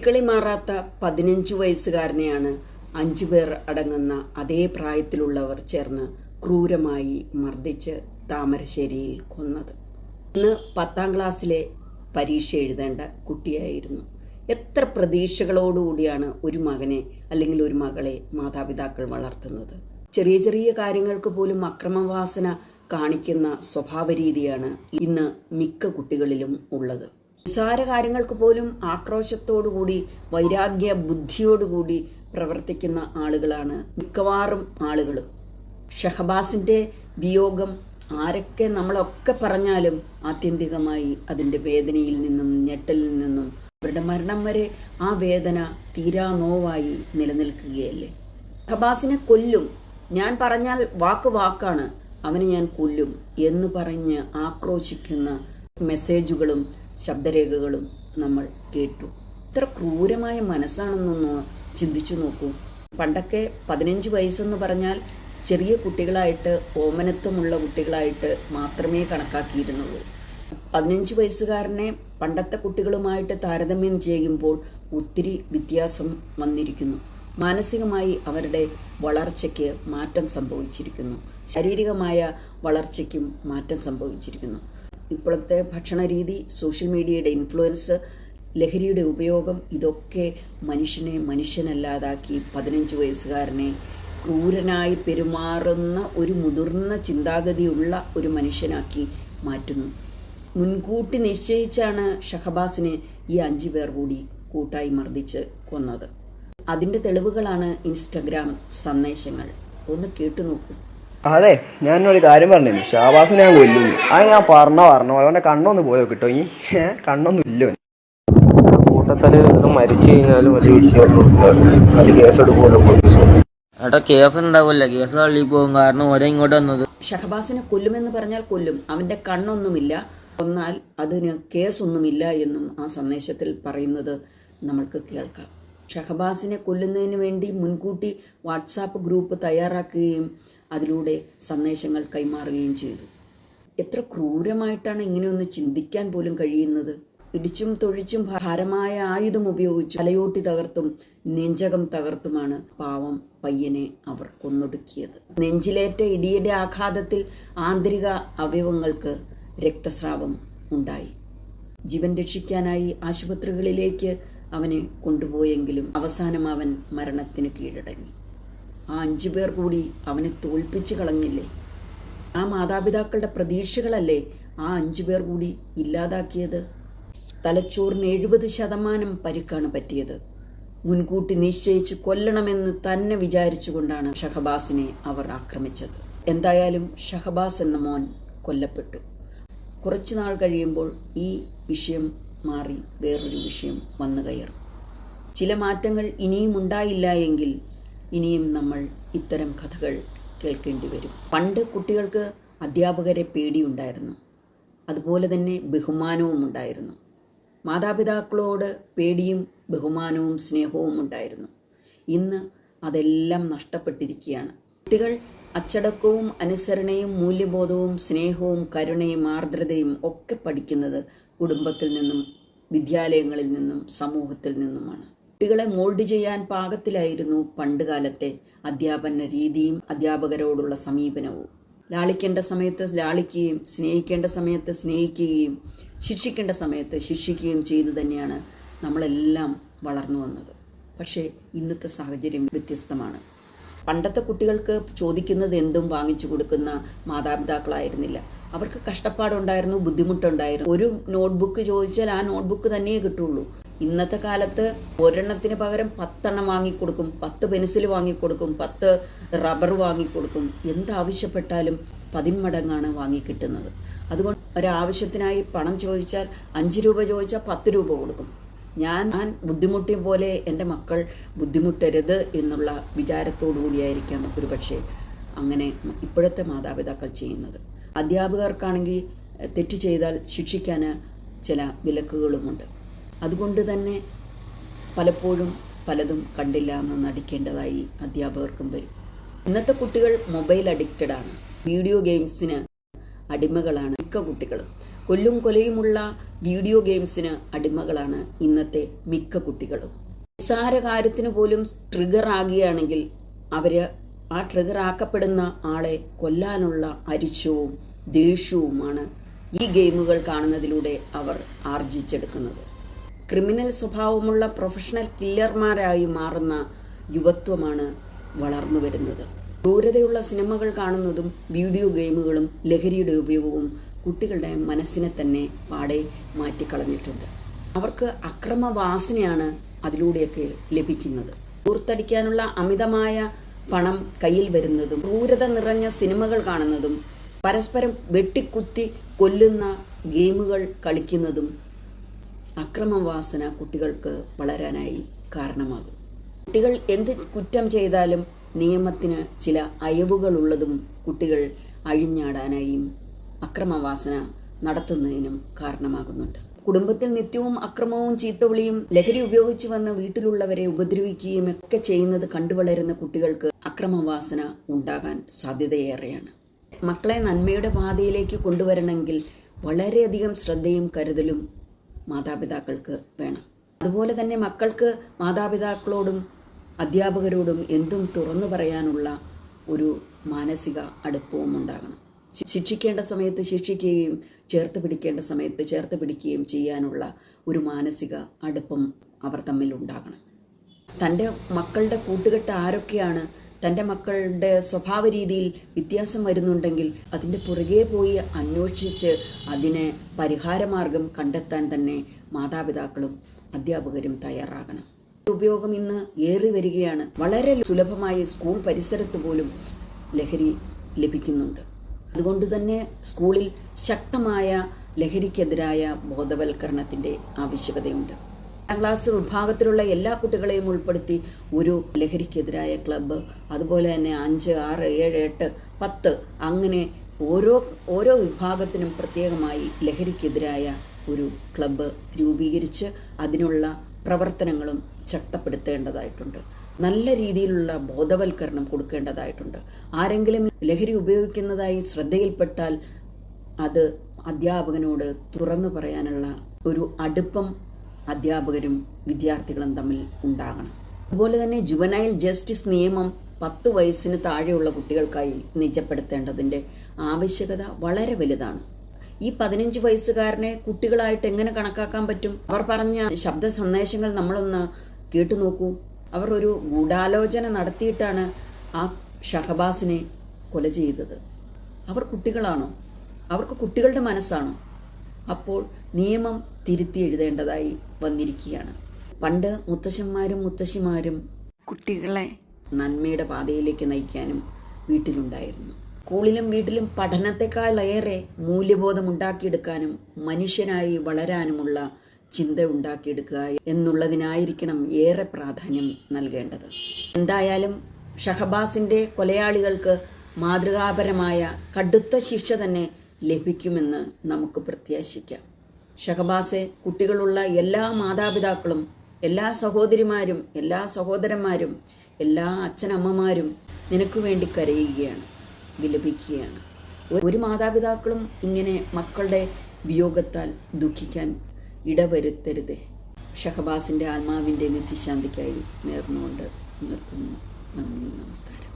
കലികളി മാറാത്ത 15 വയസ്സുകാരനെയാണ് 5 പേർ അടങ്ങുന്ന അതേ പ്രായത്തിലുള്ളവർ ചേർന്ന് ക്രൂരമായി മർദ്ദിച്ച് താമരശ്ശേരിയിൽ കൊന്നത്. ഇന്ന് 10ാം ക്ലാസ്സിലെ പരീക്ഷ എഴുതേണ്ട കുട്ടിയായിരുന്നു. എത്ര പ്രതീക്ഷകളോടുകൂടിയാണ് ഒരു മകനെ അല്ലെങ്കിൽ ഒരു മകളെ മാതാപിതാക്കൾ വളർത്തുന്നത്. ചെറിയ ചെറിയ കാര്യങ്ങൾക്ക് പോലും അക്രമവാസന കാണിക്കുന്ന സ്വഭാവ രീതിയാണ് ഇന്ന് മിക്ക കുട്ടികളിലും ഉള്ളത്. നിസ്സാര കാര്യങ്ങൾക്ക് പോലും ആക്രോശത്തോടുകൂടി വൈരാഗ്യ ബുദ്ധിയോടുകൂടി പ്രവർത്തിക്കുന്ന ആളുകളാണ് മിക്കവാറും ആളുകളും. ഷഹബാസിൻ്റെ വിയോഗം ആരൊക്കെ നമ്മളൊക്കെ പറഞ്ഞാലും ആത്യന്തികമായി അതിൻ്റെ വേദനയിൽ നിന്നും ഞെട്ടലിൽ നിന്നും അവരുടെ മരണം വരെ ആ വേദന തീരാ നോവായി നിലനിൽക്കുകയല്ലേ. ഷഹബാസിനെ കൊല്ലും, ഞാൻ പറഞ്ഞാൽ വാക്കാണ്, അവനെ ഞാൻ കൊല്ലും എന്ന് പറഞ്ഞ് ആക്രോശിക്കുന്ന മെസ്സേജുകളും ശബ്ദരേഖകളും നമ്മൾ കേട്ടു. ഇത്ര ക്രൂരമായ മനസ്സാണെന്നൊന്ന് ചിന്തിച്ചു നോക്കൂ. പണ്ടൊക്കെ 15 വയസ്സെന്ന് പറഞ്ഞാൽ ചെറിയ കുട്ടികളായിട്ട്, ഓമനത്വമുള്ള കുട്ടികളായിട്ട് മാത്രമേ കണക്കാക്കിയിരുന്നുള്ളൂ. 15 വയസ്സുകാരനെ പണ്ടത്തെ കുട്ടികളുമായിട്ട് താരതമ്യം ചെയ്യുമ്പോൾ ഒത്തിരി വ്യത്യാസം വന്നിരിക്കുന്നു. മാനസികമായി അവരുടെ വളർച്ചയ്ക്ക് മാറ്റം സംഭവിച്ചിരിക്കുന്നു. ശാരീരികമായ വളർച്ചയ്ക്കും മാറ്റം സംഭവിച്ചിരിക്കുന്നു. ഇപ്പോഴത്തെ ഭക്ഷണ രീതി, സോഷ്യൽ മീഡിയയുടെ ഇൻഫ്ലുവൻസ്, ലഹരിയുടെ ഉപയോഗം, ഇതൊക്കെ മനുഷ്യനെ മനുഷ്യനല്ലാതാക്കി 15 വയസ്സുകാരനെ ക്രൂരനായി പെരുമാറുന്ന ഒരു മുതിർന്ന ചിന്താഗതിയുള്ള ഒരു മനുഷ്യനാക്കി മാറ്റുന്നു. മുൻകൂട്ടി നിശ്ചയിച്ചാണ് ഷഹബാസിനെ ഈ 5 പേർ കൂടി കൂട്ടായി മർദ്ദിച്ച് കൊന്നത്. അതിൻ്റെ തെളിവുകളാണ് ഇൻസ്റ്റഗ്രാം സന്ദേശങ്ങൾ. ഒന്ന് കേട്ടു നോക്കൂ. അതെ, ഞാനൊരു കാര്യം പറഞ്ഞു. ഷഹബാസിനെ ഞാൻ കൊല്ലുന്നു. അത് ഞാൻ പറഞ്ഞു അവൻ്റെ കണ്ണൊന്ന് പോയോ കിട്ടോ? ഈ കണ്ണൊന്നും ഇല്ലോ. കൂട്ടത്തില് മരിച്ചു കഴിഞ്ഞാലും വലിയ വിഷയമൊന്നും കേസെടുക്കുമല്ലോ പോലീസ്. ഏട്ടാ, കേസ് ഉണ്ടാവില്ല, കേസ് തള്ളി പോകും. കാരണം ഓരോ ഇങ്ങോട്ട് വന്നത്. ഷഹബാസിനെ കൊല്ലുമെന്ന് പറഞ്ഞാൽ കൊല്ലും, അവൻ്റെ കണ്ണൊന്നുമില്ല, എന്നാൽ അതിന് കേസൊന്നുമില്ല എന്നും ആ സന്ദേശത്തിൽ പറയുന്നത് നമ്മൾക്ക് കേൾക്കാം. ഷഹബാസിനെ കൊല്ലുന്നതിന് വേണ്ടി മുൻകൂട്ടി വാട്സാപ്പ് ഗ്രൂപ്പ് തയ്യാറാക്കുകയും അതിലൂടെ സന്ദേശങ്ങൾ കൈമാറുകയും ചെയ്തു. എത്ര ക്രൂരമായിട്ടാണ് ഇങ്ങനെയൊന്ന് ചിന്തിക്കാൻ പോലും കഴിയുന്നത്. ഇടിച്ചും തൊഴിച്ചും ഭാരമായ ആയുധം ഉപയോഗിച്ചു തലയോട്ടി തകർത്തും നെഞ്ചകം തകർത്തുമാണ് പാവം പയ്യനെ അവർ കൊന്നൊടുക്കിയത്. നെഞ്ചിലേറ്റ ഇടിയുടെ ആഘാതത്തിൽ ആന്തരിക അവയവങ്ങൾക്ക് രക്തസ്രാവം ഉണ്ടായി. ജീവൻ രക്ഷിക്കാനായി ആശുപത്രികളിലേക്ക് അവനെ കൊണ്ടുപോയെങ്കിലും അവസാനം അവൻ മരണത്തിന് കീഴടങ്ങി. ആ 5 പേർ കൂടി അവനെ തോൽപ്പിച്ച് കളഞ്ഞില്ലേ? ആ മാതാപിതാക്കളുടെ പ്രതീക്ഷകളല്ലേ ആ 5 പേർ കൂടി ഇല്ലാതാക്കിയത്? തലച്ചോറിന് 70% പരിക്കാണ് പറ്റിയത്. മുൻകൂട്ടി നിശ്ചയിച്ച് കൊല്ലണമെന്ന് തന്നെ വിചാരിച്ചുകൊണ്ടാണ് ഷഹബാസിനെ അവർ ആക്രമിച്ചത്. എന്തായാലും ഷഹബാസ് എന്ന മോൻ കൊല്ലപ്പെട്ടു. കുറച്ചു നാൾ കഴിയുമ്പോൾ ഈ വിഷയം മാറി വേറൊരു വിഷയം വന്നു കയറും. ചില മാറ്റങ്ങൾ ഇനിയും ഉണ്ടായില്ല എങ്കിൽ ഇനിയും നമ്മൾ ഇത്തരം കഥകൾ കേൾക്കേണ്ടി വരും. പണ്ട് കുട്ടികൾക്ക് അധ്യാപകരെ പേടിയുണ്ടായിരുന്നു, അതുപോലെ തന്നെ ബഹുമാനവും ഉണ്ടായിരുന്നു. മാതാപിതാക്കളോട് പേടിയും ബഹുമാനവും സ്നേഹവും ഉണ്ടായിരുന്നു. ഇന്ന് അതെല്ലാം നഷ്ടപ്പെട്ടിരിക്കുകയാണ്. കുട്ടികൾ അച്ചടക്കവും അനുസരണയും മൂല്യബോധവും സ്നേഹവും കരുണയും ആർദ്രതയും ഒക്കെ പഠിക്കുന്നത് കുടുംബത്തിൽ നിന്നും, വിദ്യാലയങ്ങളിൽ നിന്നും, സമൂഹത്തിൽ നിന്നുമാണ്. കുട്ടികളെ മോൾഡ് ചെയ്യാൻ പാകത്തിലായിരുന്നു പണ്ട് കാലത്തെ അധ്യാപന രീതിയും അധ്യാപകരോടുള്ള സമീപനവും. ലാളിക്കേണ്ട സമയത്ത് ലാളിക്കുകയും സ്നേഹിക്കേണ്ട സമയത്ത് സ്നേഹിക്കുകയും ശിക്ഷിക്കേണ്ട സമയത്ത് ശിക്ഷിക്കുകയും ചെയ്തു തന്നെയാണ് നമ്മളെല്ലാം വളർന്നു വന്നത്. പക്ഷേ ഇന്നത്തെ സാഹചര്യം വ്യത്യസ്തമാണ്. പണ്ടത്തെ കുട്ടികൾക്ക് ചോദിക്കുന്നത് എന്തും വാങ്ങിച്ചു കൊടുക്കുന്ന മാതാപിതാക്കളായിരുന്നില്ല. അവർക്ക് കഷ്ടപ്പാടുണ്ടായിരുന്നു, ബുദ്ധിമുട്ടുണ്ടായിരുന്നു. ഒരു നോട്ട്ബുക്ക് ചോദിച്ചാൽ ആ നോട്ട്ബുക്ക് തന്നെയേ കിട്ടുള്ളൂ. ഇന്നത്തെ കാലത്ത് ഒരെണ്ണത്തിന് പകരം 10 എണ്ണം വാങ്ങിക്കൊടുക്കും, 10 പെൻസിൽ വാങ്ങിക്കൊടുക്കും, 10 റബ്ബർ വാങ്ങിക്കൊടുക്കും. എന്താവശ്യപ്പെട്ടാലും 10 മടങ്ങാണ് വാങ്ങിക്കിട്ടുന്നത്. അതുകൊണ്ട് ഒരാവശ്യത്തിനായി പണം ചോദിച്ചാൽ 5 രൂപ ചോദിച്ചാൽ 10 രൂപ കൊടുക്കും. ഞാൻ ബുദ്ധിമുട്ടിയ പോലെ എൻ്റെ മക്കൾ ബുദ്ധിമുട്ടരുത് എന്നുള്ള വിചാരത്തോടു കൂടിയായിരിക്കാം ഒരുപക്ഷെ അങ്ങനെ ഇപ്പോഴത്തെ മാതാപിതാക്കൾ ചെയ്യുന്നത്. അധ്യാപകർക്കാണെങ്കിൽ തെറ്റ് ചെയ്താൽ ശിക്ഷിക്കാൻ ചില വിലക്കുകളുമുണ്ട്. അതുകൊണ്ട് തന്നെ പലപ്പോഴും പലതും കണ്ടില്ല എന്ന് നടിക്കേണ്ടതായി അധ്യാപകർക്കും വരും. ഇന്നത്തെ കുട്ടികൾ മൊബൈൽ അഡിക്റ്റഡാണ്, വീഡിയോ ഗെയിംസിന് അടിമകളാണ് മിക്ക കുട്ടികളും. കൊല്ലും കൊലയുമുള്ള വീഡിയോ ഗെയിംസിന് അടിമകളാണ് ഇന്നത്തെ മിക്ക കുട്ടികളും. നിസ്സാര കാര്യത്തിന് പോലും ട്രിഗർ ആകുകയാണെങ്കിൽ അവര് ആ ട്രിഗർ ആക്കപ്പെടുന്ന ആളെ കൊല്ലാനുള്ള അരിശവും ദേഷ്യവുമാണ് ഈ ഗെയിമുകൾ കാണുന്നതിലൂടെ അവർ ആർജിച്ചെടുക്കുന്നത്. ക്രിമിനൽ സ്വഭാവമുള്ള പ്രൊഫഷണൽ കില്ലർമാരായി മാറുന്ന യുവത്വമാണ് വളർന്നു വരുന്നത്. ക്രൂരതയുള്ള സിനിമകൾ കാണുന്നതും വീഡിയോ ഗെയിമുകളും ലഹരിയുടെ ഉപയോഗവും കുട്ടികളുടെ മനസ്സിനെ തന്നെ പാടെ മാറ്റിക്കളഞ്ഞിട്ടുണ്ട്. അവർക്ക് അക്രമവാസനയാണ് അതിലൂടെയൊക്കെ ലഭിക്കുന്നത്. ഊർത്തടിക്കാനുള്ള അമിതമായ പണം കയ്യിൽ വരുന്നതും ക്രൂരത നിറഞ്ഞ സിനിമകൾ കാണുന്നതും പരസ്പരം വെട്ടിക്കുത്തി കൊല്ലുന്ന ഗെയിമുകൾ കളിക്കുന്നതും അക്രമവാസന കുട്ടികൾക്ക് വളരാനായി കാരണമാകും. കുട്ടികൾ എന്ത് കുറ്റം ചെയ്താലും നിയമത്തിന് ചില അയവുകളുള്ളതും കുട്ടികൾ അഴിഞ്ഞാടാനായും അക്രമവാസന നടത്തുന്നതിനും കാരണമാകുന്നുണ്ട്. കുടുംബത്തിൽ നിത്യവും അക്രമവും ചീത്തവിളിയും ലഹരി ഉപയോഗിച്ച് വന്ന് വീട്ടിലുള്ളവരെ ഉപദ്രവിക്കുകയും ഒക്കെ ചെയ്യുന്നത് കണ്ടുവളരുന്ന കുട്ടികൾക്ക് അക്രമവാസന ഉണ്ടാകാൻ സാധ്യതയേറെയാണ്. മക്കളെ നന്മയുടെ പാതയിലേക്ക് കൊണ്ടുവരണമെങ്കിൽ വളരെയധികം ശ്രദ്ധയും കരുതലും മാതാപിതാക്കൾക്ക് വേണം. അതുപോലെ തന്നെ മക്കൾക്ക് മാതാപിതാക്കളോടും അധ്യാപകരോടും എന്തും തുറന്നു പറയാനുള്ള ഒരു മാനസിക അടുപ്പവും ഉണ്ടാകണം. ശിക്ഷിക്കേണ്ട സമയത്ത് ശിക്ഷിക്കുകയും ചേർത്ത് പിടിക്കേണ്ട സമയത്ത് ചേർത്ത് പിടിക്കുകയും ചെയ്യാനുള്ള ഒരു മാനസിക അടുപ്പം അവർ തമ്മിൽ ഉണ്ടാകണം. തൻ്റെ മക്കളുടെ കൂട്ടുകെട്ട് ആരൊക്കെയാണ്, തൻ്റെ മക്കളുടെ സ്വഭാവ രീതിയിൽ വ്യത്യാസം വരുന്നുണ്ടെങ്കിൽ അതിൻ്റെ പുറകെ പോയി അന്വേഷിച്ച് അതിന് പരിഹാരമാർഗം കണ്ടെത്താൻ തന്നെ മാതാപിതാക്കളും അധ്യാപകരും തയ്യാറാകണം. ഉപയോഗം ഇന്ന് ഏറി വരികയാണ്. വളരെ സുലഭമായി സ്കൂൾ പരിസരത്ത് പോലും ലഹരി ലഭിക്കുന്നുണ്ട്. അതുകൊണ്ട് തന്നെ സ്കൂളിൽ ശക്തമായ ലഹരിക്കെതിരായ ബോധവൽക്കരണത്തിൻ്റെ ആവശ്യകതയുണ്ട്. 10ാം ക്ലാസ് വിഭാഗത്തിലുള്ള എല്ലാ കുട്ടികളെയും ഉൾപ്പെടുത്തി ഒരു ലഹരിക്കെതിരായ ക്ലബ്ബ്, അതുപോലെ തന്നെ 5, 6, 7, 8, 10 അങ്ങനെ ഓരോ വിഭാഗത്തിനും പ്രത്യേകമായി ലഹരിക്കെതിരായ ഒരു ക്ലബ്ബ് രൂപീകരിച്ച് അതിനുള്ള പ്രവർത്തനങ്ങളും ശക്തപ്പെടുത്തേണ്ടതായിട്ടുണ്ട്. നല്ല രീതിയിലുള്ള ബോധവൽക്കരണം കൊടുക്കേണ്ടതായിട്ടുണ്ട്. ആരെങ്കിലും ലഹരി ഉപയോഗിക്കുന്നതായി ശ്രദ്ധയിൽപ്പെട്ടാൽ അത് അധ്യാപകനോട് തുറന്നു പറയാനുള്ള ഒരു അടുപ്പം അധ്യാപകരും വിദ്യാർത്ഥികളും തമ്മിൽ ഉണ്ടാകണം. അതുപോലെ തന്നെ ജുവനൈൽ ജസ്റ്റിസ് നിയമം 10 വയസ്സിന് താഴെയുള്ള കുട്ടികൾക്കായി നിജപ്പെടുത്തേണ്ടതിൻ്റെ ആവശ്യകത വളരെ വലുതാണ്. ഈ 15 വയസ്സുകാരനെ കുട്ടികളായിട്ട് എങ്ങനെ കണക്കാക്കാൻ പറ്റും? അവർ പറഞ്ഞ ശബ്ദ സന്ദേശങ്ങൾ നമ്മളൊന്ന് കേട്ടു നോക്കൂ. അവർ ഒരു ഗൂഢാലോചന നടത്തിയിട്ടാണ് ആ ഷഹബാസിനെ കൊല ചെയ്തത്. അവർ കുട്ടികളാണോ? അവർക്ക് കുട്ടികളുടെ മനസ്സാണോ? അപ്പോൾ നിയമം തിരുത്തി എഴുതേണ്ടതായി വന്നിരിക്കുകയാണ്. പണ്ട് മുത്തശ്ശന്മാരും മുത്തശ്ശിമാരും കുട്ടികളെ നന്മയുടെ പാതയിലേക്ക് നയിക്കാനും വീട്ടിലുണ്ടായിരുന്നു. സ്കൂളിലും വീട്ടിലും പഠനത്തെക്കാളേറെ മൂല്യബോധം ഉണ്ടാക്കിയെടുക്കാനും മനുഷ്യനായി വളരാനുമുള്ള ചിന്ത ഉണ്ടാക്കിയെടുക്കുക എന്നുള്ളതിനായിരിക്കണം ഏറെ പ്രാധാന്യം നൽകേണ്ടത്. എന്തായാലും ഷഹബാസിൻ്റെ കൊലയാളികൾക്ക് മാതൃകാപരമായ കടുത്ത ശിക്ഷ തന്നെ ലഭിക്കുമെന്ന് നമുക്ക് പ്രത്യാശിക്കാം. ഷഹബാസെ, കുട്ടികളുള്ള എല്ലാ മാതാപിതാക്കളും, എല്ലാ സഹോദരിമാരും, എല്ലാ സഹോദരന്മാരും, എല്ലാ അച്ഛനമ്മമാരും നിനക്ക് വേണ്ടി കരയുകയാണ്, വിലപിക്കുകയാണ്. ഒരു മാതാപിതാക്കളും ഇങ്ങനെ മക്കളുടെ വിയോഗത്താൽ ദുഃഖിക്കാൻ ഇടവരുത്തരുതേ. ഷഹബാസിൻ്റെ ആത്മാവിൻ്റെ നിത്യശാന്തിക്കായി നേർന്നുകൊണ്ട് നിർത്തുന്നു. നന്ദി, നമസ്കാരം.